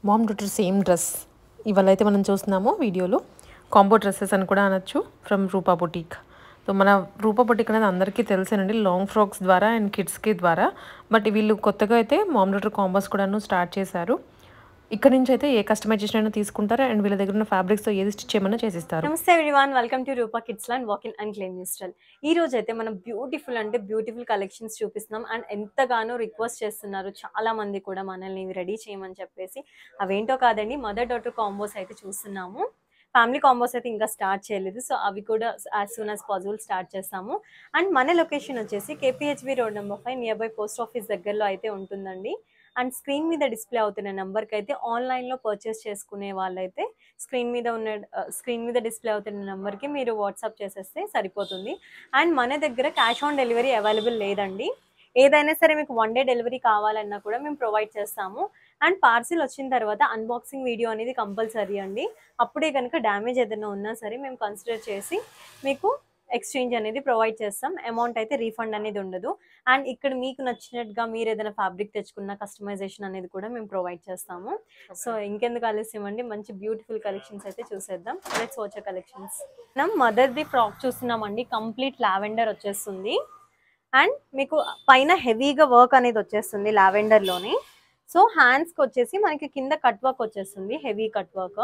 Ma'am daughter same dress ఇవాళ అయితే మనం చూస్తున్నాము వీడియోలో కాంబో డ్రెస్సెస్ అని కూడా అనొచ్చు ఫ్రమ్ రూపా బొటిక్. సో మన రూపా బొటిక్ అనేది అందరికీ తెలిసేనండి, లాంగ్ ఫ్రాక్స్ ద్వారా అండ్ కిడ్స్కి ద్వారా. బట్ వీళ్ళు కొత్తగా అయితే మామ్ డాటర్ కాంబోస్ కూడాను స్టార్ట్ చేశారు. ఇక్కడ నుంచి అయితే ఏ కస్టమైజేషన్ అయినా తీసుకుంటారు అండ్ వీళ్ళ దగ్గర ఉన్న ఫ్యాబ్రిక్స్తో ఏది స్టిచ్ చేయమన్నా చేసిస్తారు. నమస్తే everyone, welcome to Roopa kids land walk in and claim style. ఈ రోజు అయితే మనం బ్యూటిఫుల్ కలెక్షన్స్ చూపిస్తున్నాం అండ్ ఎంతగానో రిక్వెస్ట్ చేస్తున్నారు చాలా మంది కూడా మనల్ని రెడీ చేయమని చెప్పేసి. అవేంటో కాదండి, మదర్ డాటర్ కాంబోస్ అయితే చూస్తున్నాము. ఫ్యామిలీ కాంబోస్ అయితే ఇంకా స్టార్ట్ చేయలేదు, సో అవి కూడా as soon as possible start చేస్తాము. అండ్ మన లొకేషన్ వచ్చేసి KPHB road number 5 near by post office దగ్గరలో అయితే ఉంటుందండి. అండ్ స్క్రీన్ మీద డిస్ప్లే అవుతున్న నెంబర్కి అయితే ఆన్లైన్లో పర్చేస్ చేసుకునే వాళ్ళైతే స్క్రీన్ మీద డిస్ప్లే అవుతున్న నెంబర్కి మీరు వాట్సాప్ చేసేస్తే సరిపోతుంది. అండ్ మన దగ్గర క్యాష్ ఆన్ డెలివరీ అవైలబుల్ లేదండి. ఏదైనా సరే మీకు 1 డే డెలివరీ కావాలన్నా కూడా మేము ప్రొవైడ్ చేస్తాము. అండ్ పార్సిల్ వచ్చిన తర్వాత అన్బాక్సింగ్ వీడియో అనేది కంపల్సరీ అండి. అప్పుడే కనుక డ్యామేజ్ ఏదైనా ఉన్నా సరే మేము కన్సిడర్ చేసి మీకు ఎక్స్చేంజ్ అనేది ప్రొవైడ్ చేస్తాం. అమౌంట్ అయితే రీఫండ్ అనేది ఉండదు. అండ్ ఇక్కడ మీకు నచ్చినట్టుగా మీరు ఏదైనా ఫ్యాబ్రిక్ తెచ్చుకున్న కస్టమైజేషన్ అనేది కూడా మేము ప్రొవైడ్ చేస్తాము. సో ఇంకెందుకు ఆలస్యం అండి, మంచి బ్యూటిఫుల్ కలెక్షన్స్ అయితే చూసేద్దాం. Let's watch collections. మనం మదర్ది ఫ్రాక్ చూస్తున్నామండి, కంప్లీట్ లావెండర్ వచ్చేస్తుంది. అండ్ మీకు పైన హెవీగా వర్క్ అనేది వచ్చేస్తుంది లావెండర్లోనే. సో హ్యాండ్స్కి వచ్చేసి మనకి కింద కట్ వర్క్ వచ్చేస్తుంది, హెవీ కట్ వర్క్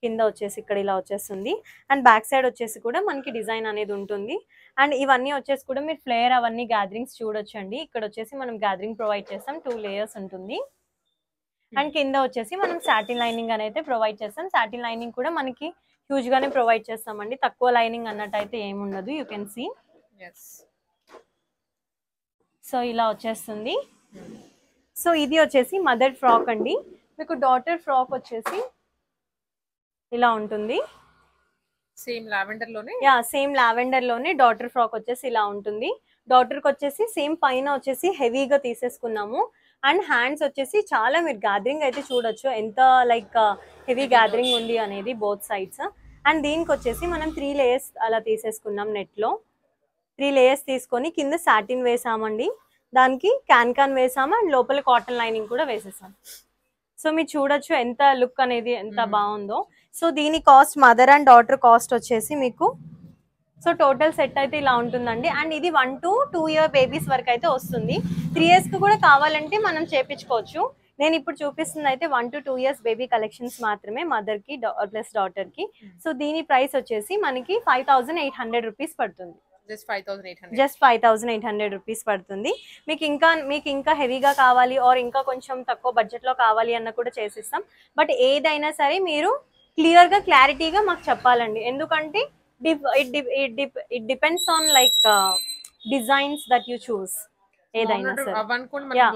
కింద వచ్చేసి ఇక్కడ ఇలా వచ్చేస్తుంది. అండ్ బ్యాక్ సైడ్ వచ్చేసి కూడా మనకి డిజైన్ అనేది ఉంటుంది. అండ్ ఇవన్నీ వచ్చేసి కూడా మీరు ఫ్లేయర్ అవన్నీ గ్యాదరింగ్స్ చూడొచ్చండి. ఇక్కడ వచ్చేసి మనం గ్యాదరింగ్ ప్రొవైడ్ చేస్తాం, 2 లేయర్స్ ఉంటుంది. అండ్ కింద వచ్చేసి మనం సాటిన్ లైనింగ్ అనేది ప్రొవైడ్ చేస్తాం. సాటిన్ లైనింగ్ కూడా మనకి హ్యూజ్ గానే ప్రొవైడ్ చేస్తామండి, తక్కువ లైనింగ్ అన్నట్టు అయితే ఏముండదు. You can see. సో ఇలా వచ్చేస్తుంది. సో ఇది వచ్చేసి మదర్ ఫ్రాక్ అండి. మీకు డాటర్ ఫ్రాక్ వచ్చేసి ఇలా ఉంటుంది. సేమ్ లావెండర్ లోనే సేమ్ లావెండర్ లోనే డాటర్ ఫ్రాక్ వచ్చేసి ఇలా ఉంటుంది. డాటర్ కి వచ్చేసి సేమ్ పైన వచ్చేసి హెవీగా తీసేసుకున్నాము. అండ్ హ్యాండ్స్ వచ్చేసి చాలా మీరు గ్యాదరింగ్ అయితే చూడొచ్చు, ఎంత లైక్ హెవీ గ్యాదరింగ్ ఉంది అనేది బోత్ సైడ్స్. అండ్ దీనికి వచ్చేసి మనం 3 లేయర్స్ అలా తీసేసుకున్నాం. నెట్ లో 3 లేయర్స్ తీసుకొని కింద సాటిన్ వేసామండి, దానికి క్యాన్ వేసాము అండ్ లోపల కాటన్ లైనింగ్ కూడా వేసేసాం. సో మీరు చూడొచ్చు ఎంత లుక్ అనేది ఎంత బాగుందో. సో దీని cost mother and daughter cost వచ్చేసి మీకు సో టోటల్ సెట్ అయితే ఇలా ఉంటుందండి. అండ్ ఇది 1 to 2 year బేబీస్ వరకు అయితే వస్తుంది. 3 years కి కూడా కావాలంటే మనం చేపించుకోవచ్చు. నేను ఇప్పుడు చూపిస్తుంది అయితే 1 to 2 years బేబీ కలెక్షన్స్ మాత్రమే, మదర్ కి ప్లస్ డాటర్ కి. సో దీని ప్రైస్ వచ్చేసి మనకి 5800 రూపీస్ పడుతుంది. జస్ట్ 5800 రూపీస్ పడుతుంది. మీకు ఇంకా హెవీగా కావాలి ఆర్ ఇంకా కొంచెం తక్కువ బడ్జెట్ లో కావాలి అన్న కూడా చేసిస్తాం. బట్ ఏదైనా సరే మీరు క్లియర్ గా క్లారిటీగా మాకు చెప్పాలండి, ఎందుకంటే it depends on like designs that you choose. ఏదైనా సరే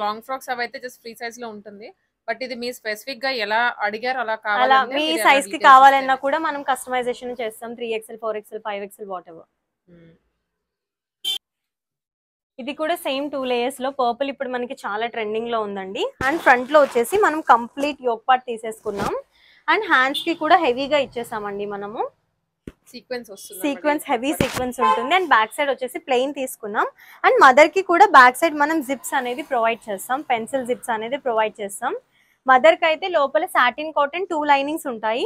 లాంగ్ ఫ్రాక్స్ అవైతే జస్ట్ ఫ్రీ సైజ్ లో ఉంటుంది. బట్ ఇది మీ స్పెసిఫిక్ గా ఎలా అడిగారు అలా అలా కావాలంటే మీ సైజ్ కి కావాలన్నా కూడా మనం కస్టమైజేషన్ చేస్తాం. 3XL 4XL 5XL what ever. ఇది కూడా సేమ్ 2 లేయర్స్ లో పర్పుల్ ఇప్పుడు మనకి చాలా ట్రెండింగ్ లో ఉందండి. అండ్ ఫ్రంట్ లో వచ్చేసి మనం కంప్లీట్ యోక్ పార్ట్ తీసేసుకున్నాం. అండ్ హ్యాండ్స్ కి కూడా హెవీగా ఇచ్చేసామండి మనము. సీక్వెన్స్ హెవీ సీక్వెన్స్ ఉంటుంది. అండ్ బ్యాక్ సైడ్ వచ్చేసి ప్లెయిన్ తీసుకున్నాం. అండ్ మదర్ కి కూడా బ్యాక్ సైడ్ మనం జిప్స్ అనేది ప్రొవైడ్ చేస్తాం, పెన్సిల్ జిప్స్ అనేది ప్రొవైడ్ చేస్తాం. మదర్ కి అయితే లోపల సాటిన్ కాటన్ 2 లైనింగ్స్ ఉంటాయి.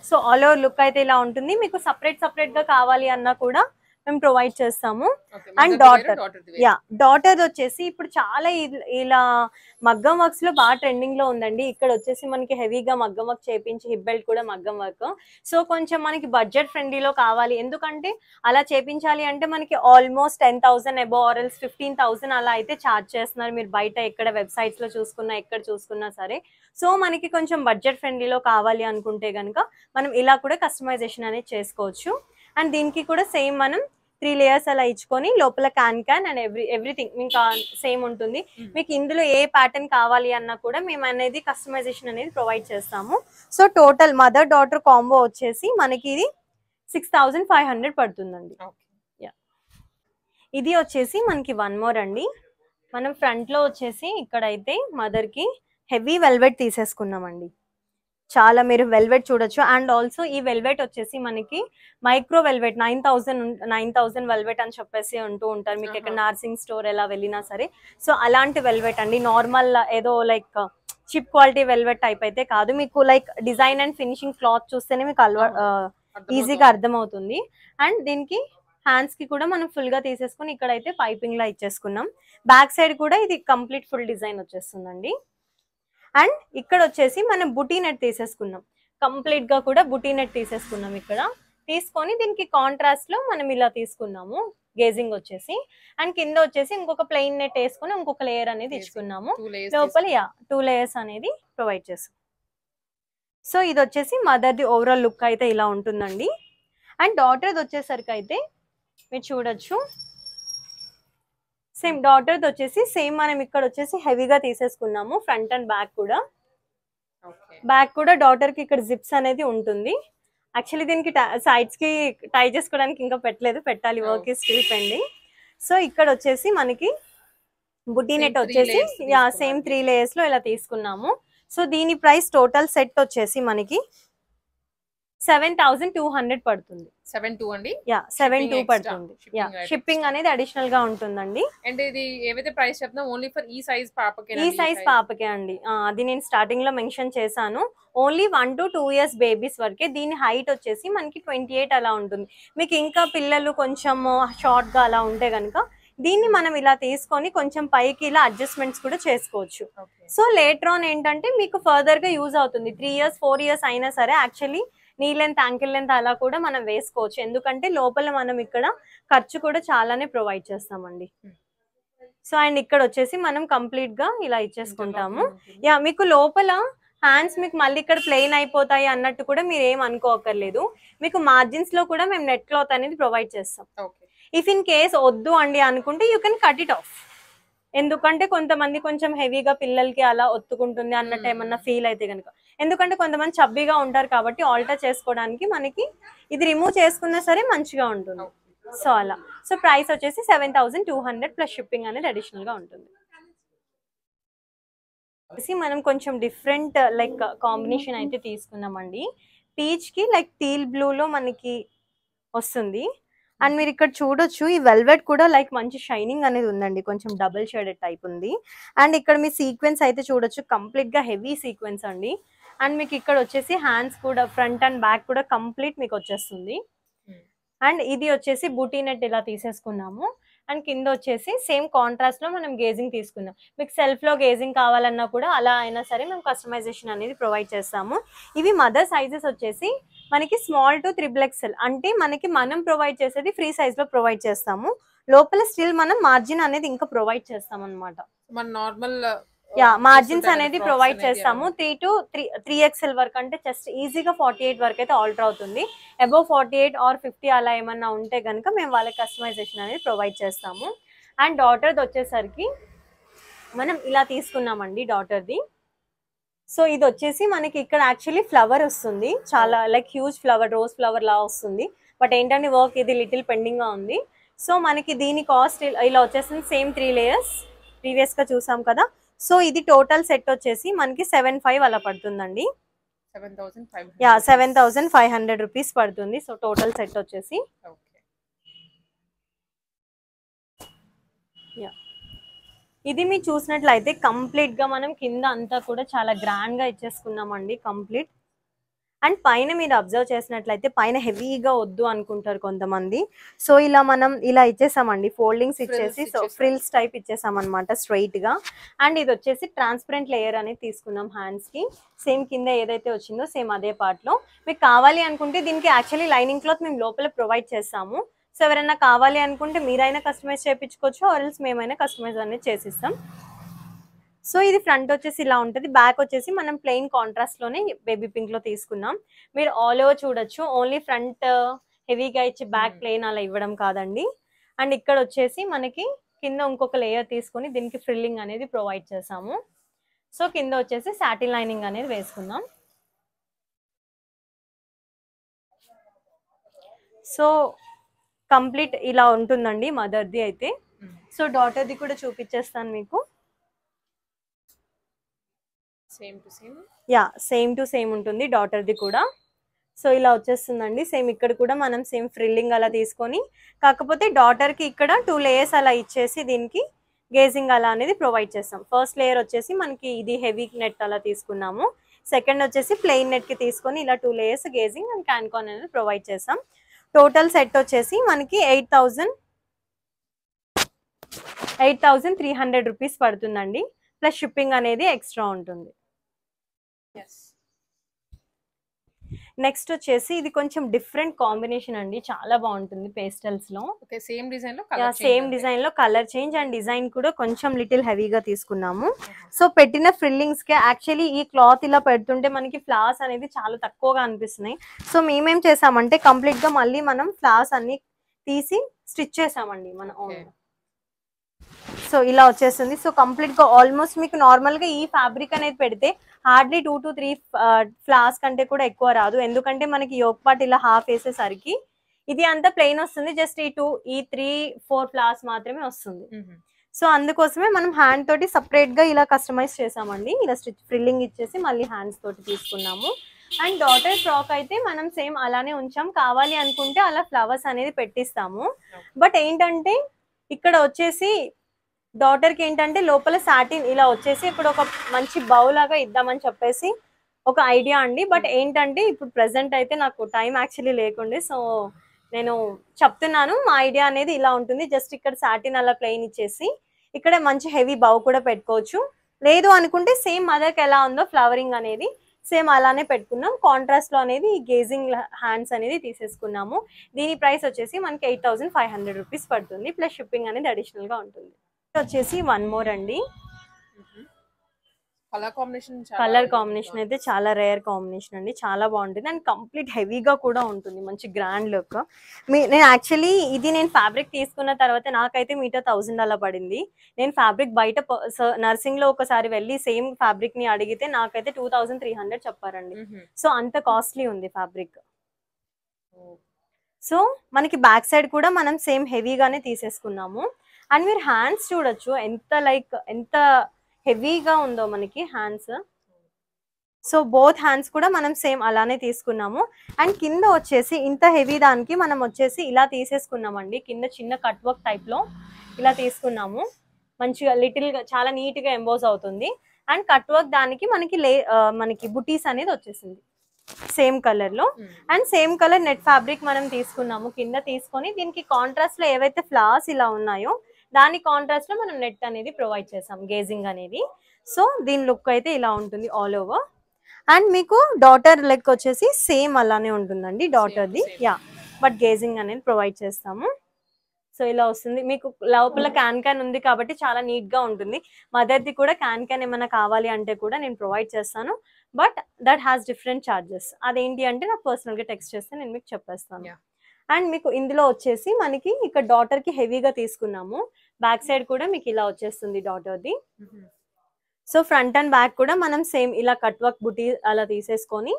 సో ఆల్ ఓవర్ లుక్ అయితే ఇలా ఉంటుంది. మీకు సపరేట్ గా కావాలి అన్నా కూడా మేము ప్రొవైడ్ చేస్తాము. అండ్ డాటర్ వచ్చేసి ఇప్పుడు చాలా ఇలా మగ్గం వర్క్స్ లో బాగా ట్రెండింగ్ లో ఉందండి. ఇక్కడ వచ్చేసి మనకి హెవీగా మగ్గం వర్క్ చేపించి హిప్ బెల్ట్ కూడా మగ్గం వర్క్. సో కొంచెం మనకి బడ్జెట్ ఫ్రెండ్లీలో కావాలి, ఎందుకంటే అలా చేపించాలి అంటే మనకి ఆల్మోస్ట్ 10,000 అబౌవ్ ఆర్ ఎల్స్ 15,000 అలా అయితే ఛార్జ్ చేస్తున్నారు. మీరు బయట ఎక్కడ వెబ్సైట్స్ లో చూసుకున్నా ఎక్కడ చూసుకున్నా సరే. సో మనకి కొంచెం బడ్జెట్ ఫ్రెండ్లీలో కావాలి అనుకుంటే కనుక మనం ఇలా కూడా కస్టమైజేషన్ అనేది చేసుకోవచ్చు. అండ్ దీనికి కూడా సేమ్ మనం 3 లేయర్స్ అలా ఇచ్చుకొని లోపల క్యాన్ అండ్ ఎవ్రీథింగ్ ఇంకా సేమ్ ఉంటుంది. మీకు ఇందులో ఏ ప్యాటర్న్ కావాలి అన్నా కూడా మేము అనేది కస్టమైజేషన్ అనేది ప్రొవైడ్ చేస్తాము. So total mother daughter combo వచ్చేసి మనకి ఇది 6500 పడుతుందండి. ఇది వచ్చేసి మనకి 1 మోర్ అండి. మనం ఫ్రంట్ లో వచ్చేసి ఇక్కడైతే మదర్ కి హెవీ వెల్వెట్ తీసేసుకున్నామండి. చాలా మీరు వెల్వెట్ చూడొచ్చు. అండ్ ఆల్సో ఈ వెల్వెట్ వచ్చేసి మనకి మైక్రో వెల్వెట్ 9000 వెల్వెట్ అని చెప్పేసి ఉంటూ ఉంటారు మీకు ఎక్కడ నర్సింగ్ స్టోర్ ఎలా వెళ్ళినా సరే. సో అలాంటి వెల్వెట్ అండి, నార్మల్ ఏదో like chip quality velvet type అయితే కాదు. మీకు like design and finishing cloth చూస్తేనే మీకు ఈజీగా అర్థమవుతుంది. అండ్ దీనికి హ్యాండ్స్ కి కూడా మనం ఫుల్ గా తీసేసుకుని ఇక్కడైతే పైపింగ్ లా ఇచ్చేసుకున్నాం. బ్యాక్ సైడ్ కూడా ఇది కంప్లీట్ ఫుల్ డిజైన్ వచ్చేస్తుందండి. అండ్ ఇక్కడ వచ్చేసి మనం బుటీ నెట్ తీసేసుకున్నాం, కంప్లీట్ గా కూడా బుటీ నెట్ తీసేసుకున్నాం. ఇక్కడ తీసుకొని దీనికి కాంట్రాస్ట్ లో మనం ఇలా తీసుకున్నాము గేజింగ్ వచ్చేసి. అండ్ కింద వచ్చేసి ఇంకొక ప్లెయిన్ నెట్ వేసుకుని ఇంకొక లేయర్ అనేది ఇచ్చుకున్నాము. లోపల 2 లేయర్స్ అనేది ప్రొవైడ్ చేస్తాం. సో ఇది వచ్చేసి మదర్ది ఓవరాల్ లుక్ అయితే ఇలా ఉంటుందండి. అండ్ డాటర్ది వచ్చేసరికి అయితే మీరు చూడొచ్చు, సేమ్ డాటర్ది వచ్చేసి సేమ్ మనం ఇక్కడ వచ్చేసి హెవీగా తీసేసుకున్నాము. ఫ్రంట్ అండ్ బ్యాక్ కూడా, బ్యాక్ కూడా డాటర్ కి ఇక్కడ జిప్స్ అనేది ఉంటుంది. యాక్చువల్లీ దీనికి సైడ్స్ కి టై చేసుకోవడానికి ఇంకా పెట్టలేదు, పెట్టాలి, work is still pending. So ఇక్కడ వచ్చేసి మనకి బుటీ నెట్ వచ్చేసి సేమ్ 3 లేయర్స్ లో ఇలా తీసుకున్నాము. సో దీని ప్రైస్ టోటల్ సెట్ వచ్చేసి మనకి 7200 పడుతుంది. 72 అండి. 72 పడుతుంది. షిప్పింగ్ అనేది అడిషనల్ గా ఉంటుందండి. అండ్ ఇది ఏవైతే ప్రైస్ చెప్తున్నా ఓన్లీ ఫర్ ఈ సైజ్ పాపకే, ఈ సైజ్ పాపకే అండి. అది నేను స్టార్టింగ్ లో మెన్షన్ చేశాను. ఓన్లీ 1 to 2 years బేబీస్ వరకే. దీని హైట్ వచ్చేసి మనకి 28 అలా ఉంటుంది. మీకు ఇంకా పిల్లలు కొంచెం షార్ట్ గా అలా ఉంటే కనుక దీన్ని మనం ఇలా తీసుకొని కొంచెం పైకి ఇలా అడ్జస్ట్మెంట్స్ కూడా చేసుకోవచ్చు. సో లేటర్ ఆన్ ఏంటంటే మీకు ఫర్దర్ గా యూజ్ అవుతుంది. 3 years 4 years అయినా సరే actually knee length ankle length అలా కూడా మనం వేసుకోవచ్చు. ఎందుకంటే లోపల మనం ఇక్కడ ఖర్చు కూడా చాలానే ప్రొవైడ్ చేస్తామండి. సో అండ్ ఇక్కడ వచ్చేసి మనం కంప్లీట్ గా ఇలా ఇచ్చేసుకుంటాము. మీకు లోపల హ్యాండ్స్ మీకు మళ్ళీ ఇక్కడ ప్లెయిన్ అయిపోతాయి అన్నట్టు కూడా మీరు ఏం అనుకోకర్లేదు. మీకు మార్జిన్స్ లో కూడా మేము నెట్ క్లాత్ అనేది ప్రొవైడ్ చేస్తాం. ఇఫ్ ఇన్ కేస్ వద్దు అండి అనుకుంటే you can cut it of. ఎందుకంటే కొంతమంది కొంచెం హెవీగా పిల్లలకి అలా ఒత్తుకుంటుంది అన్నట్టు ఏమన్నా ఫీల్ అయితే కనుక, ఎందుకంటే కొంతమంది చబ్బీగా ఉంటారు కాబట్టి ఆల్టర్ చేసుకోవడానికి మనకి ఇది రిమూవ్ చేసుకున్నా సరే మంచిగా ఉంటుంది. సో అలా. సో ప్రైస్ వచ్చేసి 7200 ప్లస్ షిప్పింగ్ అనేది అడిషనల్ గా ఉంటుంది. మనం కొంచెం డిఫరెంట్ లైక్ కాంబినేషన్ అయితే తీసుకున్నామండి. పీచ్ కి లైక్ టీల్ బ్లూ లో మనకి వస్తుంది. అండ్ మీరు ఇక్కడ చూడొచ్చు ఈ వెల్వెట్ కూడా లైక్ మంచి షైనింగ్ అనేది ఉందండి, కొంచెం డబుల్ షేడెడ్ టైప్ ఉంది. అండ్ ఇక్కడ మీ సీక్వెన్స్ అయితే చూడొచ్చు, కంప్లీట్ గా హెవీ సీక్వెన్స్ అండి. అండ్ మీకు ఇక్కడ వచ్చేసి హ్యాండ్స్ కూడా ఫ్రంట్ అండ్ బ్యాక్ కూడా కంప్లీట్ మీకు వచ్చేస్తుంది. అండ్ ఇది వచ్చేసి బూటీ నెట్ ఇలా తీసేసుకున్నాము. అండ్ కింద వచ్చేసి సేమ్ కాంట్రాస్ట్ లో మనం గేజింగ్ తీసుకున్నాం. మీకు సెల్ఫ్ లో గేజింగ్ కావాలన్నా కూడా అలా అయినా సరే మేము కస్టమైజేషన్ అనేది ప్రొవైడ్ చేస్తాము. ఇవి మదర్ సైజెస్ వచ్చేసి మనకి స్మాల్ టు 3XL, అంటే మనకి మనం ప్రొవైడ్ చేసేది ఫ్రీ సైజ్ లో ప్రొవైడ్ చేస్తాము. లోపల స్టిల్ మనం మార్జిన్ అనేది ఇంకా ప్రొవైడ్ చేస్తాం అనమాట. మన నార్మల్ మార్జిన్స్ అనేది ప్రొవైడ్ చేస్తాము. 3 to 3XL వరకు, అంటే జస్ట్ ఈజీగా 48 వరకు అయితే ఆల్టర్ అవుతుంది. అబౌవ్ 48 or 50 అలా ఏమన్నా ఉంటే కనుక మేము వాళ్ళకి కస్టమైజేషన్ అనేది ప్రొవైడ్ చేస్తాము. అండ్ డాటర్ది వచ్చేసరికి మనం ఇలా తీసుకున్నామండి డాటర్ది. సో ఇది వచ్చేసి మనకి ఇక్కడ యాక్చువల్లీ ఫ్లవర్ వస్తుంది, చాలా like huge flower, rose flower లా వస్తుంది. బట్ ఏంటంటే వర్క్ ఇది లిటిల్ పెండింగ్ గా ఉంది. సో మనకి దీని కాస్ట్ ఇలా వచ్చేసింది. సేమ్ 3 లేయర్స్ ప్రీవియస్ గా చూసాం కదా. సో ఇది టోటల్ సెట్ వచ్చేసి మనకి 75 అలా పడుతుందండి. 7500 రూపీస్ పడుతుంది. సో టోటల్ సెట్ వచ్చేసి ఇది మీరు చూసినట్లయితే కంప్లీట్ గా మనం కింద అంతా కూడా చాలా గ్రాండ్ గా ఇచ్చేసుకున్నామండి కంప్లీట్. అండ్ పైన మీరు అబ్జర్వ్ చేసినట్లయితే పైన హెవీగా వద్దు అనుకుంటారు కొంతమంది. సో ఇలా మనం ఇలా ఇచ్చేసామండి, ఫోల్డింగ్స్ ఇచ్చేసి సో ఫ్రిల్స్ టైప్ ఇచ్చేసాం అనమాట స్ట్రైట్ గా. అండ్ ఇది వచ్చేసి ట్రాన్స్పరెంట్ లేయర్ అనేది తీసుకున్నాం హ్యాండ్స్ కి. సేమ్ కింద ఏదైతే వచ్చిందో సేమ్ అదే పార్ట్ లో. మీకు కావాలి అనుకుంటే దీనికి యాక్చువల్లీ లైనింగ్ క్లాత్ మేము లోపల ప్రొవైడ్ చేస్తాము. సో ఎవరైనా కావాలి అనుకుంటే మీరైనా కస్టమైజ్ చేయించుకోవచ్చు, ఆర్ఎల్స్ మేమైనా కస్టమైజ్ అనేది చేసిస్తాం. సో ఇది ఫ్రంట్ వచ్చేసి ఇలా ఉంటుంది. బ్యాక్ వచ్చేసి మనం ప్లెయిన్ కాంట్రాస్ట్ లోనే బేబీ పింక్ లో తీసుకున్నాం. మీరు ఆల్ ఓవర్ చూడొచ్చు, ఓన్లీ ఫ్రంట్ హెవీగా ఇచ్చి బ్యాక్ ప్లెయిన్ అలా ఇవ్వడం కాదండి. అండ్ ఇక్కడ వచ్చేసి మనకి కింద ఇంకొక లేయర్ తీసుకొని దీనికి ఫ్రిల్లింగ్ అనేది ప్రొవైడ్ చేసాము. సో కింద వచ్చేసి సాటిన్ లైనింగ్ అనేది వేసుకున్నాం. సో కంప్లీట్ ఇలా ఉంటుందండి మదర్ది అయితే. సో డాటర్ది కూడా చూపించేస్తాను మీకు. సేమ్ టు సేమ్ ఉంటుంది డాటర్ది కూడా. సో ఇలా వచ్చేస్తుందండి. సేమ్ ఇక్కడ కూడా మనం సేమ్ ఫ్రిల్లింగ్ అలా తీసుకొని, కాకపోతే డాటర్ కి ఇక్కడ 2 లేయర్స్ అలా ఇచ్చేసి దీనికి గేజింగ్ అలా అనేది ప్రొవైడ్ చేస్తాం. ఫస్ట్ లేయర్ వచ్చేసి మనకి ఇది హెవీ నెట్ అలా తీసుకున్నాము. సెకండ్ వచ్చేసి ప్లెయిన్ నెట్ కి తీసుకొని ఇలా 2 లేయర్స్ గేజింగ్ అండ్ క్యాన్కాన్ అనేది ప్రొవైడ్ చేస్తాం. టోటల్ సెట్ వచ్చేసి మనకి 8,300 రూపీస్ పడుతుందండి. ప్లస్ షిప్పింగ్ అనేది ఎక్స్ట్రా ఉంటుంది. నెక్స్ట్ వచ్చేసి ఇది కొంచెం డిఫరెంట్ కాంబినేషన్ అండి, చాలా బాగుంటుంది. పేస్టల్స్ లో సేమ్ డిజైన్ లో కలర్ చేంజ్ అండ్ డిజైన్ కూడా కొంచెం లిటిల్ హెవీగా తీసుకున్నాము. సో పెట్టిన ఫ్రిల్లింగ్స్ కి యాక్చువల్లీ ఈ క్లాత్ ఇలా పెడుతుంటే మనకి ఫ్లవర్స్ అనేది చాలా తక్కువగా అనిపిస్తున్నాయి. సో మేమేం చేసామంటే కంప్లీట్ గా మళ్ళీ మనం ఫ్లవర్స్ అన్ని తీసి స్టిచ్ చేసామండి మన ఓన్. సో ఇలా వచ్చేస్తుంది. సో కంప్లీట్ గా ఆల్మోస్ట్ మీకు నార్మల్ గా ఈ ఫ్యాబ్రిక్ అనేది పెడితే హార్డ్లీ 2 to 3 ఫ్లవర్స్ కంటే కూడా ఎక్కువ రాదు. ఎందుకంటే మనకి యోక్ పార్ట్ ఇలా హాఫ్ వేసేసరికి ఇది అంతా ప్లెయిన్ వస్తుంది. జస్ట్ ఈ 3-4 ఫ్లవర్స్ మాత్రమే వస్తుంది. సో అందుకోసమే మనం హ్యాండ్ తోటి సపరేట్ గా ఇలా కస్టమైజ్ చేసామండి. ఇలా స్టిచ్ ఫ్రిల్లింగ్ ఇచ్చేసి మళ్ళీ హ్యాండ్స్ తోటి తీసుకున్నాము. అండ్ డాటర్ ఫ్రాక్ అయితే మనం సేమ్ అలానే ఉంచాం. కావాలి అనుకుంటే అలా ఫ్లవర్స్ అనేది పెట్టిస్తాము. బట్ ఏంటంటే ఇక్కడ వచ్చేసి డాటర్ కి ఏంటంటే లోపల సాటిన్ ఇలా వచ్చేసి ఇక్కడ ఒక మంచి బౌ లాగా ఇద్దామని చెప్పేసి ఒక ఐడియా అండి. బట్ ఏంటంటే ఇప్పుడు ప్రెసెంట్ అయితే నాకు టైం యాక్చువల్లీ లేకుండే, సో నేను చెప్తున్నాను. మా ఐడియా అనేది ఇలా ఉంటుంది. జస్ట్ ఇక్కడ సాటిన్ అలా ప్లెయిన్ ఇచ్చేసి ఇక్కడ మంచి హెవీ బౌ కూడా పెట్టుకోవచ్చు. లేదు అనుకుంటే సేమ్ మదర్కి ఎలా ఉందో ఫ్లవరింగ్ అనేది సేమ్ అలానే పెట్టుకున్నాం. కాంట్రాస్ట్ లో అనేది ఈ గేజింగ్ హ్యాండ్స్ అనేది తీసేసుకున్నాము. దీని ప్రైస్ వచ్చేసి మనకి 8,500 రూపీస్ పడుతుంది. ప్లస్ షిప్పింగ్ అనేది అడిషనల్ గా ఉంటుంది. వచ్చేసి వన్ మోర్ అండి. కలర్ కాంబినేషన్ అయితే చాలా రేర్ కాంబినేషన్ అండి, చాలా బాగుంటుంది. అండ్ కంప్లీట్ హెవీగా కూడా ఉంటుంది, మంచి గ్రాండ్ లుక్. నేను యాక్చువల్లీ నేను ఫ్యాబ్రిక్ తీసుకున్న తర్వాత నాకైతే మీటర్ 1000 అలా పడింది. నేను ఫ్యాబ్రిక్ బయట నర్సింగ్ లో ఒకసారి వెళ్ళి సేమ్ ఫ్యాబ్రిక్ ని అడిగితే నాకైతే 2,300 చెప్పారండి. సో అంత కాస్ట్లీ ఉంది ఫ్యాబ్రిక్. సో మనకి బ్యాక్ సైడ్ కూడా మనం సేమ్ హెవీగానే తీసేసుకున్నాము. అండ్ మీరు హ్యాండ్స్ చూడొచ్చు ఎంత హెవీగా ఉందో మనకి హ్యాండ్స్. సో బోత్ హ్యాండ్స్ కూడా మనం సేమ్ అలానే తీసుకున్నాము. అండ్ కింద వచ్చేసి ఇంత హెవీ దానికి మనం వచ్చేసి ఇలా తీసేసుకున్నామండి. కింద చిన్న కట్ వర్క్ టైప్ లో ఇలా తీసుకున్నాము. మంచిగా లిటిల్ గా చాలా నీట్ గా ఎంబోజ్ అవుతుంది. అండ్ కట్ వర్క్ దానికి మనకి బుటీస్ అనేది వచ్చేసింది సేమ్ కలర్ లో. And same colour net fabric మనం తీసుకున్నాము కింద తీసుకొని, దీనికి కాంట్రాస్ట్ లో ఏవైతే ఫ్లవర్స్ ఇలా ఉన్నాయో దాని కాంట్రాస్ట్ లో మనం నెట్ అనేది ప్రొవైడ్ చేసాం, గేజింగ్ అనేది. సో దీని లుక్ అయితే ఇలా ఉంటుంది ఆల్ ఓవర్. అండ్ మీకు డాటర్ లెగ్ వచ్చేసి సేమ్ అలానే ఉంటుందండి డాటర్ది. బట్ గేజింగ్ అనేది ప్రొవైడ్ చేస్తాము. సో ఇలా వస్తుంది. మీకు లోపల క్యాన్ ఉంది కాబట్టి చాలా నీట్ గా ఉంటుంది. మదర్ది కూడా క్యాన్ ఏమైనా కావాలి అంటే కూడా నేను ప్రొవైడ్ చేస్తాను. But that has different charges. అదేంటి అంటే నాకు పర్సనల్ గా టెక్స్ట్ చేస్తే నేను మీకు చెప్పేస్తాను. అండ్ మీకు ఇందులో వచ్చేసి మనకి ఇక్కడ డాటర్ కి హెవీగా తీసుకున్నాము. బ్యాక్ సైడ్ కూడా మీకు ఇలా వచ్చేస్తుంది డాటర్ది. సో ఫ్రంట్ అండ్ బ్యాక్ కూడా మనం సేమ్ ఇలా కట్ వర్క్ బుటీ అలా తీసేసుకొని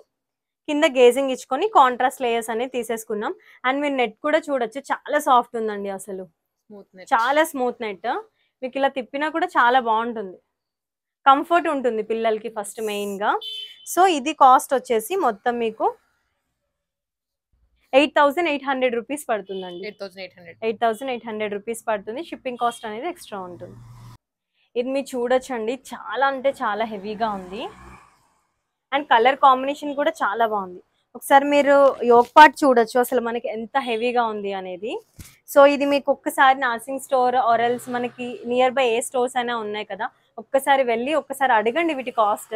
కింద గేజింగ్ ఇచ్చుకొని కాంట్రాస్ట్ లేయర్స్ అనేది తీసేసుకున్నాం. అండ్ మీరు నెట్ కూడా చూడొచ్చు, చాలా సాఫ్ట్ ఉందండి, అసలు చాలా స్మూత్ నెట్. మీకు ఇలా తిప్పినా కూడా చాలా బాగుంటుంది, కంఫర్ట్ ఉంటుంది పిల్లలకి ఫస్ట్ మెయిన్ గా. సో ఇది కాస్ట్ వచ్చేసి మొత్తం మీకు 8,800 రూపీస్ పడుతుందండి. 8,800 రూపీస్ పడుతుంది. షిప్పింగ్ కాస్ట్ అనేది ఎక్స్ట్రా ఉంటుంది. ఇది మీరు చూడొచ్చండి, చాలా అంటే చాలా హెవీగా ఉంది. అండ్ కలర్ కాంబినేషన్ కూడా చాలా బాగుంది. ఒకసారి మీరు యోక్ పార్ట్ చూడొచ్చు అసలు మనకి ఎంత హెవీగా ఉంది అనేది. సో ఇది మీకు ఒక్కసారి నర్సింగ్ స్టోర్ ఆర్ఎల్స్ మనకి నియర్ బై ఏ స్టోర్స్ అయినా ఉన్నాయి కదా, ఒక్కసారి వెళ్ళి ఒక్కసారి అడగండి వీటి కాస్ట్.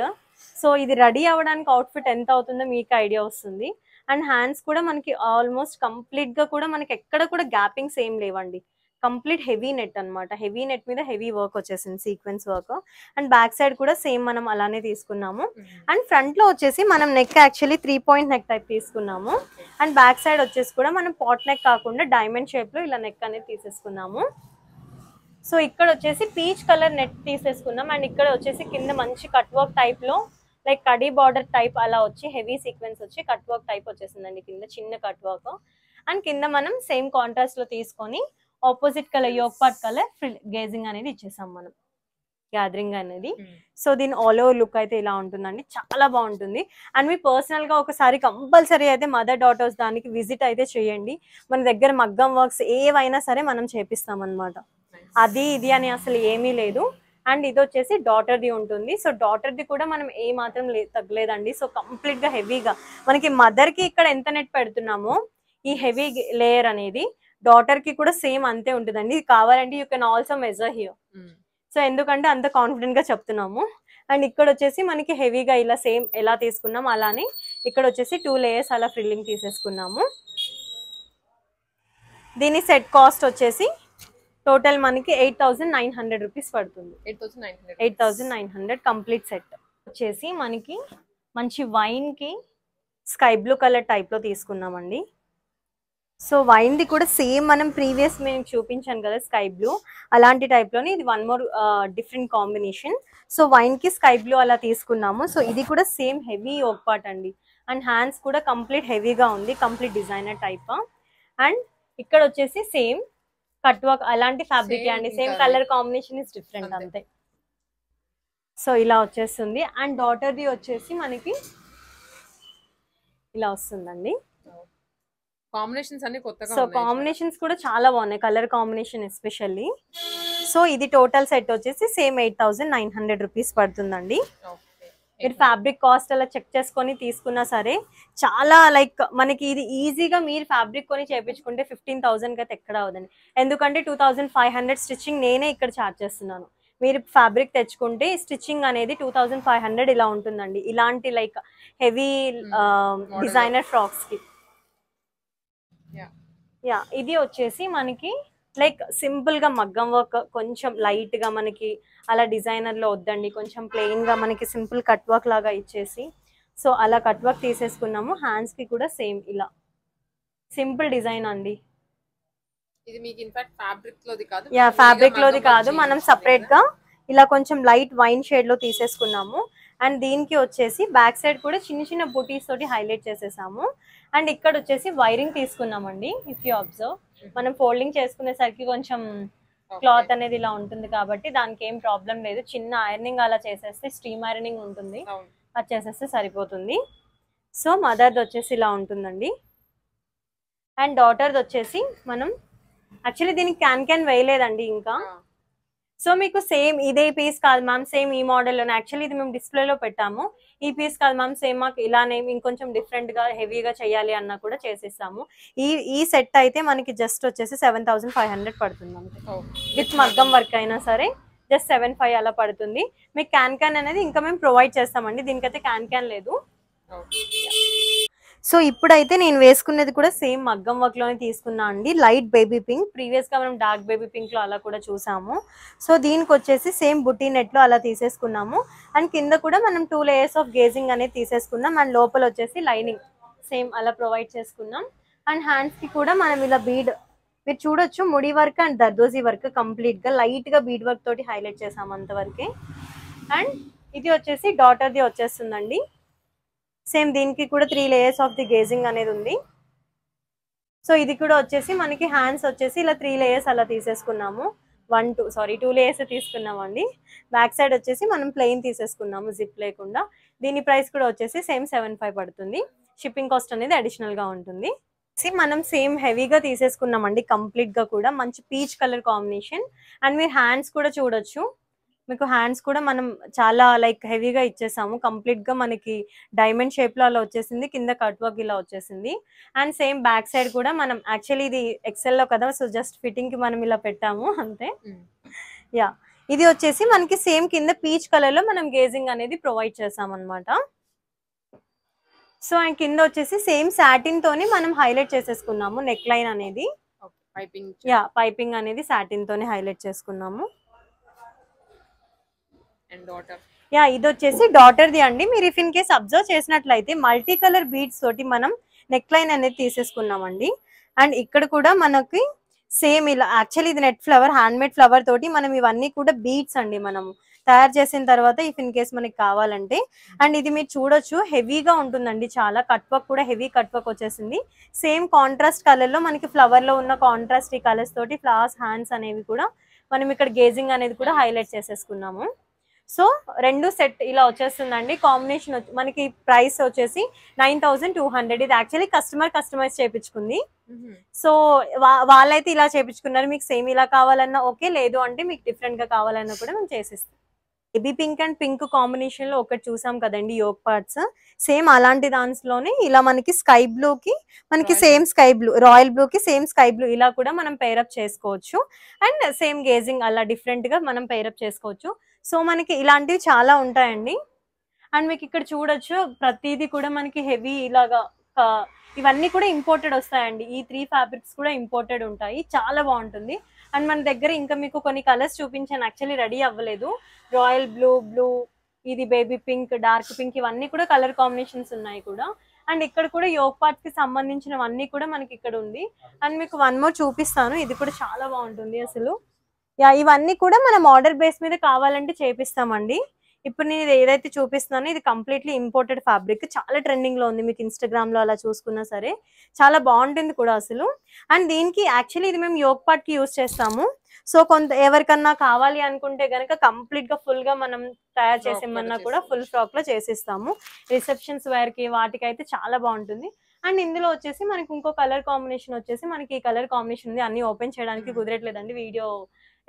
సో ఇది రెడీ అవ్వడానికి అవుట్ఫిట్ ఎంత అవుతుందో మీకు ఐడియా వస్తుంది. అండ్ హ్యాండ్స్ కూడా మనకి ఆల్మోస్ట్ కంప్లీట్ గా కూడా మనకి ఎక్కడ కూడా గ్యాపింగ్స్ ఏం లేవండి. కంప్లీట్ హెవీ నెట్ అన్నమాట. హెవీ నెట్ మీద హెవీ వర్క్ వచ్చేసింది, sequence work. And back side కూడా సేమ్ మనం అలానే తీసుకున్నాము. అండ్ ఫ్రంట్ లో వచ్చేసి మనం neck actually 3 point neck type తీసుకున్నాము. అండ్ బ్యాక్ సైడ్ వచ్చేసి కూడా మనం పాట్ నెక్ కాకుండా డైమండ్ షేప్ లో ఇలా నెక్ అనేది తీసేసుకున్నాము. సో ఇక్కడ వచ్చేసి పీచ్ కలర్ నెట్ తీసేసుకున్నాం. అండ్ ఇక్కడ వచ్చేసి కింద మంచి కట్ వర్క్ టైప్ లో లైక్ కడీ బార్డర్ టైప్ అలా వచ్చి హెవీ సీక్వెన్స్ వచ్చి కట్ వర్క్ టైప్ వచ్చేసిందండి కింద చిన్న కట్ వర్క్. అండ్ కింద మనం సేమ్ కాంట్రాస్ట్ లో తీసుకొని opposite colour yoke part colour గేజింగ్ అనేది ఇచ్చేసాం మనం, గ్యాదరింగ్ అనేది. సో దీని ఆల్ ఓవర్ లుక్ అయితే ఇలా ఉంటుందండి, చాలా బాగుంటుంది. అండ్ మీ పర్సనల్ గా ఒకసారి కంపల్సరీ అయితే మదర్ డాటర్స్ దానికి విజిట్ అయితే చేయండి. మన దగ్గర మగ్గం వర్క్స్ ఏవైనా సరే మనం చేపిస్తాం అనమాట. అది ఇది అని అసలు ఏమీ లేదు. అండ్ ఇది వచ్చేసి డాటర్ది ఉంటుంది. సో డాటర్ది కూడా మనం ఏ మాత్రం తగ్గలేదండి. సో కంప్లీట్ గా హెవీగా మనకి మదర్ కి ఇక్కడ ఎంత నెట్ పెడుతున్నామో ఈ హెవీ లేయర్ అనేది డాటర్ కి కూడా సేమ్ అంతే ఉంటుందండి. ఇది కావాలంటే you can also measure here. So ఎందుకంటే అంత కాన్ఫిడెంట్ గా చెప్తున్నాము. అండ్ ఇక్కడ వచ్చేసి మనకి హెవీగా ఇలా సేమ్ ఎలా తీసుకున్నాం అలానే ఇక్కడ వచ్చేసి 2 లేయర్స్ అలా ఫ్రిల్లింగ్ తీసేసుకున్నాము. దీని సెట్ కాస్ట్ వచ్చేసి టోటల్ మనకి 8,900 రూపీస్ పడుతుంది. 8,900 కంప్లీట్ సెట్ వచ్చేసి మనకి మంచి వైన్ కి స్కై బ్లూ కలర్ టైప్ లో తీసుకున్నామండి. సో వైన్ ది కూడా సేమ్ మనం ప్రీవియస్ మేము చూపించాను కదా స్కై బ్లూ అలాంటి టైప్ లోనే ఇది one more different combination. So wine కి స్కై బ్లూ అలా తీసుకున్నాము. సో ఇది కూడా సేమ్ హెవీ ఒక పార్ట్ అండి. అండ్ హ్యాండ్స్ కూడా కంప్లీట్ హెవీగా ఉంది, కంప్లీట్ డిజైనర్ టైప్. అండ్ ఇక్కడ వచ్చేసి సేమ్ కట్ వర్క్ అలాంటి ఫ్యాబ్రిక్ అండి, same colour combination is different అంతే. సో ఇలా వచ్చేస్తుంది. అండ్ డాటర్ది వచ్చేసి మనకి ఇలా వస్తుందండి. కాంబినేషన్స్ అన్ని కొత్తగా సో కాంబినేషన్స్ కూడా చాలా బాగున్నాయి, కలర్ కాంబినేషన్ ఎస్పెషల్లీ. సో ఇది టోటల్ సెట్ వచ్చేసి సేమ్ 8,900 రూపీస్ పడుతుందండి. మీరు ఫ్యాబ్రిక్ కాస్ట్ అలా చెక్ చేసుకొని తీసుకున్నా సరే చాలా లైక్ మనకి ఇది ఈజీగా మీరు ఫ్యాబ్రిక్ కొని చేయించుకుంటే 15,000 అయితే ఎక్కడ అవుతుంది. ఎందుకంటే 2,500 స్టిచ్చింగ్ నేనే ఇక్కడ చార్జ్ చేస్తున్నాను. మీరు ఫ్యాబ్రిక్ తెచ్చుకుంటే స్టిచ్చింగ్ అనేది 2,500 ఇలా ఉంటుందండి, ఇలాంటి లైక్ హెవీ డిజైనర్ ఫ్రాక్స్ కి. యా ఇది వచ్చేసి మనకి లైక్ సింపుల్ గా మగ్గం వర్క్ కొంచెం లైట్ గా మనకి అలా డిజైనర్ లో వద్దండి, కొంచెం ప్లెయిన్ గా మనకి సింపుల్ కట్ వర్క్ లాగా ఇచ్చేసి సో అలా కట్ వర్క్ తీసేసుకున్నాము. హ్యాండ్స్ కి కూడా సేమ్ ఇలా సింపుల్ డిజైన్ అండి. ఇది మీకు ఇన్ఫాక్ట్ ఫ్యాబ్రిక్ లోది కాదు, యా ఫ్యాబ్రిక్ లోది కాదు, మనం సపరేట్ గా ఇలా కొంచెం లైట్ వైన్ షేడ్ లో తీసేసుకున్నాము. అండ్ దీనికి వచ్చేసి బ్యాక్ సైడ్ కూడా చిన్న చిన్న బూటీస్ తోటి హైలైట్ చేసేసాము. అండ్ ఇక్కడ వచ్చేసి వైరింగ్ తీసుకున్నామండి. ఇఫ్ యూ అబ్జర్వ్ మనం ఫోల్డింగ్ చేసుకునేసరికి కొంచెం క్లాత్ అనేది ఇలా ఉంటుంది కాబట్టి దానికి ఏం ప్రాబ్లం లేదు. చిన్న ఐరనింగ్ అలా చేసేస్తే స్టీమ్ ఐరనింగ్ ఉంటుంది, అది చేసేస్తే సరిపోతుంది. సో మదర్ది వచ్చేసి ఇలా ఉంటుందండి. అండ్ డాటర్ది వచ్చేసి మనం యాక్చువల్లీ దీనికి క్యాన్ వేయలేదండి ఇంకా. సో మీకు సేమ్ ఇదే పీస్ కాదు మ్యామ్, సేమ్ ఈ మోడల్లోనే యాక్చువల్లీ ఇది మేము డిస్ప్లేలో పెట్టాము. ఈ పీస్ కాదు మ్యామ్, సేమ్ మాకు ఇలానే ఇంకొంచెం డిఫరెంట్ గా హెవీగా చేయాలి అన్నా కూడా చేసేస్తాము. ఈ సెట్ అయితే మనకి జస్ట్ వచ్చేసి 7,500 పడుతుంది అంతే. విత్ మగ్గం వర్క్ అయినా సరే జస్ట్ 7,500 అలా పడుతుంది. మీకు క్యాన్ అనేది ఇంకా మేము ప్రొవైడ్ చేస్తామండి, దీనికైతే క్యాన్ లేదు. సో ఇప్పుడైతే నేను వేసుకున్నది కూడా సేమ్ మగ్గం వర్క్ లోనే తీసుకున్నా అండి, లైట్ బేబీ పింక్. ప్రీవియస్ గా మనం డార్క్ బేబీ పింక్ లో అలా కూడా చూసాము. సో దీనికి వచ్చేసి సేమ్ బుట్టి నెట్ లో అలా తీసేసుకున్నాము. అండ్ కింద కూడా మనం 2 లేయర్స్ ఆఫ్ గేజింగ్ అనేది తీసేసుకున్నాం. అండ్ లోపల వచ్చేసి లైనింగ్ సేమ్ అలా ప్రొవైడ్ చేసుకున్నాం. అండ్ హ్యాండ్స్ కి కూడా మనం ఇలా బీడ్ మీరు చూడొచ్చు, ముడి work and zardozi work complete గా లైట్ గా బీడ్ వర్క్ తోటి హైలైట్ చేసాము అంతవరకే. అండ్ ఇది వచ్చేసి డాటర్ది వచ్చేస్తుందండి. సేమ్ దీనికి కూడా 3 లేయర్స్ ఆఫ్ ది గేజింగ్ అనేది ఉంది. సో ఇది కూడా వచ్చేసి మనకి హ్యాండ్స్ వచ్చేసి ఇలా 3 లేయర్స్ అలా తీసేసుకున్నాము. 2 లేయర్స్ తీసుకున్నామండి. బ్యాక్ సైడ్ వచ్చేసి మనం ప్లెయిన్ తీసేసుకున్నాము జిప్ లేకుండా. దీని ప్రైస్ కూడా వచ్చేసి సేమ్ 7,500 పడుతుంది. షిప్పింగ్ కాస్ట్ అనేది అడిషనల్ గా ఉంటుంది. మనం సేమ్ హెవీగా తీసేసుకున్నామండి కంప్లీట్ గా కూడా మంచి పీచ్ కలర్ కాంబినేషన్. అండ్ మీరు హ్యాండ్స్ కూడా చూడొచ్చు, మీకు హ్యాండ్స్ కూడా మనం చాలా లైక్ హెవీగా ఇచ్చేసాము. కంప్లీట్ గా మనకి డైమండ్ షేప్ లో అలా వచ్చేసింది, కింద కట్ వర్క్ ఇలా వచ్చేసింది. అండ్ సేమ్ బ్యాక్ సైడ్ కూడా మనం యాక్చువల్లీ ఇది ఎక్సెల్ లో కదా, సో జస్ట్ ఫిట్టింగ్ కి మనం ఇలా పెట్టాము అంతే. యా ఇది వచ్చేసి మనకి సేమ్ కింద పీచ్ కలర్ లో మనం గేజింగ్ అనేది ప్రొవైడ్ చేసాం అనమాట. సో అండ్ కింద వచ్చేసి సేమ్ సాటిన్ తోని మనం హైలైట్ చేసేసుకున్నాము నెక్ లైన్ అనేది. యా పైపింగ్ అనేది సాటిన్ తోని హైలైట్ చేసుకున్నాము. యా ఇది వచ్చేసి డాటర్ది అండి. మీరు ఇఫ్ ఇన్ కేస్ అబ్జర్వ్ చేసినట్లయితే మల్టీ కలర్ బీడ్స్ తోటి మనం నెక్ లైన్ అనేది తీసేసుకున్నామండి. అండ్ ఇక్కడ కూడా మనకి సేమ్ ఇలా యాక్చువల్లీ ఇది net flower, hand made flower తోటి మనం ఇవన్నీ కూడా బీడ్స్ అండి మనం తయారు చేసిన తర్వాత ఇఫ్ ఇన్ కేస్ మనకి కావాలంటే. అండ్ ఇది మీరు చూడొచ్చు హెవీగా ఉంటుందండి, చాలా కట్ వర్క్ కూడా హెవీ కట్ వర్క్ వచ్చేసింది. సేమ్ కాంట్రాస్ట్ కలర్ లో మనకి ఫ్లవర్ లో ఉన్న కాంట్రాస్ట్ ఈ కలర్స్ తోటి ఫ్లవర్స్ హ్యాండ్స్ అనేవి కూడా మనం ఇక్కడ గేజింగ్ అనేది కూడా హైలైట్ చేసేసుకున్నాము. సో 2 సెట్ ఇలా వచ్చేస్తుందండి. కాంబినేషన్ మనకి ప్రైస్ వచ్చేసి 9200. ఇది యాక్చువల్లీ కస్టమైజ్ చేయించుకుంది. సో వాళ్ళైతే ఇలా చేయించుకున్నారు. మీకు సేమ్ ఇలా కావాలన్నా ఓకే, లేదు అంటే మీకు డిఫరెంట్ గా కావాలన్నా కూడా మేము చేసిస్తాం. Baby pink and pink combination లో ఒకటి చూసాం కదండి యోగ్ పార్ట్స్, సేమ్ అలాంటి దాంట్లోనే ఇలా మనకి స్కై బ్లూ కి మనకి same sky blue, royal blue కి సేమ్ స్కై బ్లూ ఇలా కూడా మనం పేరప్ చేసుకోవచ్చు. అండ్ సేమ్ గేజింగ్ అలా డిఫరెంట్ గా మనం పేరప్ చేసుకోవచ్చు. సో మనకి ఇలాంటివి చాలా ఉంటాయండి. అండ్ మీకు ఇక్కడ చూడొచ్చు ప్రతిదీ కూడా మనకి హెవీ ఇలాగా ఇవన్నీ కూడా ఇంపోర్టెడ్ వస్తాయండి. ఈ 3 ఫ్యాబ్రిక్స్ కూడా ఇంపోర్టెడ్ ఉంటాయి. చాలా బాగుంటుంది. అండ్ మన దగ్గర ఇంకా మీకు కొన్ని కలర్స్ చూపించాను, యాక్చువల్లీ రెడీ అవ్వలేదు. రాయల్ బ్లూ, ఇది బేబీ పింక్, డార్క్ పింక్, ఇవన్నీ కూడా కలర్ కాంబినేషన్స్ ఉన్నాయి కూడా. అండ్ ఇక్కడ కూడా యోగ్ పార్ట్ కి సంబంధించినవన్నీ కూడా మనకి ఇక్కడ ఉంది. అండ్ మీకు వన్ మోర్ చూపిస్తాను, ఇది కూడా చాలా బాగుంటుంది అసలు. ఇవన్నీ కూడా మనం ఆర్డర్ బేస్ మీద కావాలంటే చేపిస్తామండి. ఇప్పుడు నేను ఏదైతే చూపిస్తున్నానో ఇది కంప్లీట్లీ ఇంపోర్టెడ్ ఫ్యాబ్రిక్, చాలా ట్రెండింగ్ లో ఉంది. మీకు ఇన్స్టాగ్రామ్ లో అలా చూసుకున్నా సరే చాలా బాగుంటుంది కూడా అసలు. అండ్ దీనికి యాక్చువల్లీ ఇది మేము యోగ్ పార్ట్ కి యూజ్ చేస్తాము. సో ఎవరికన్నా కావాలి అనుకుంటే గనక కంప్లీట్ గా ఫుల్ గా మనం తయారు చేసేమన్నా కూడా ఫుల్ ఫ్రాక్ లో చేసిస్తాము. రిసెప్షన్స్ వేర్ కి వాటికైతే చాలా బాగుంటుంది. అండ్ ఇందులో వచ్చేసి మనకి ఇంకో కలర్ కాంబినేషన్ వచ్చేసి మనకి ఈ కలర్ కాంబినేషన్ ఉంది. అన్ని ఓపెన్ చేయడానికి కుదరట్లేదండి, వీడియో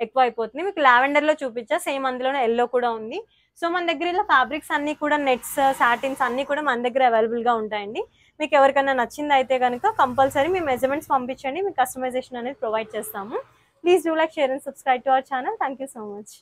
ఎక్కువ అయిపోతుంది. మీకు లావెండర్ లో చూపించా, సేమ్ అందులోనే ఎల్లో కూడా ఉంది. సో మన దగ్గర ఇలా ఫ్యాబ్రిక్స్ అన్ని కూడా నెట్స్, సాటిన్స్ అన్ని కూడా మన దగ్గర అవైలబుల్ గా ఉంటాయండి. మీకు ఎవరికైనా నచ్చింది అయితే కనుక కంపల్సరీ మీ మెజర్మెంట్స్ పంపించండి, మీకు కస్టమైజేషన్ అనేది ప్రొవైడ్ చేస్తాము. Please do like, share and subscribe to our channel. Thank you so much.